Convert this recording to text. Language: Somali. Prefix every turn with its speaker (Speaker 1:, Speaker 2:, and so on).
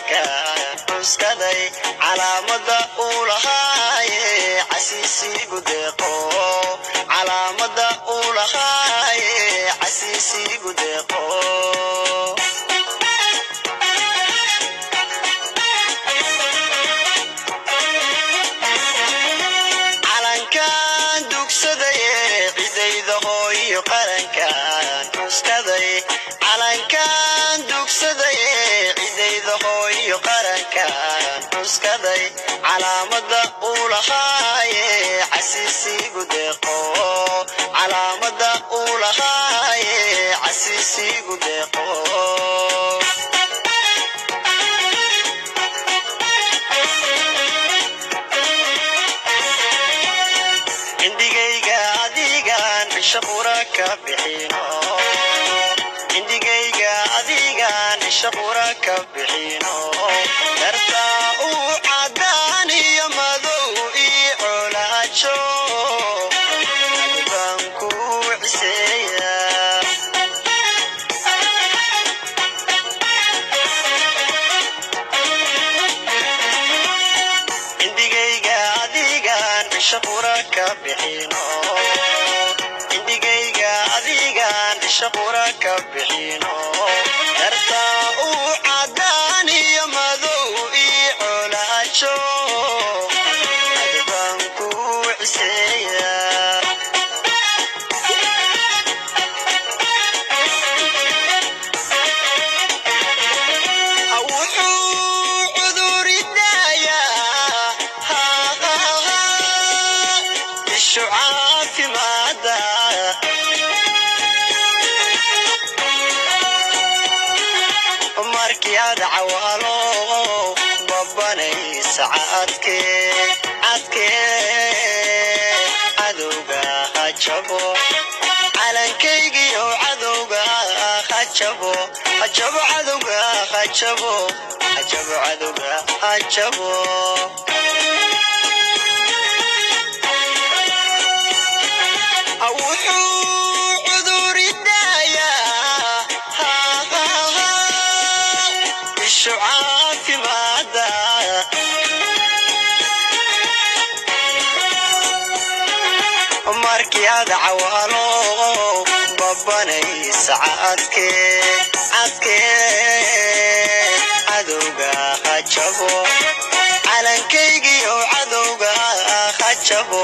Speaker 1: qaranka uskaday calaamada uu lahaaye casiisigu deeqo calaamada uu lahaaye casiisigu deeqo calankan dugsaday cidayda hooyo qarankan uskaday calankan dugsaday cidayda hooyo qarankan uskaday calaamada uu lahaaye casiisigu deeqo calaamada uu lahaaye casiisigu deeqo indigayga adigan cisho qura ka bixino indigayga adigan cisho qura ka bixino dartaa uu cadaan iyo madow ii colaajo baan ku ciseeya indigayga adigan cisho qura ka bixino indigayga adigan cisho qura ka bixino dartaa uu cadaan iyo madow ii colaajo baan ku ciseeya wuxuu cuduridayaa ishu caafimaada markii aad cawaalo babanaysa cadkee cadowga ha jabo calankaygiyo cadowga ha jabo cadowga ha jabo cadowga ha jabo wuxuu cuduridayaa ishu caafimaada markii aad cawaalo babanaysa cadkee cadowga ha jabo calankaygiyo cadowga ha jabo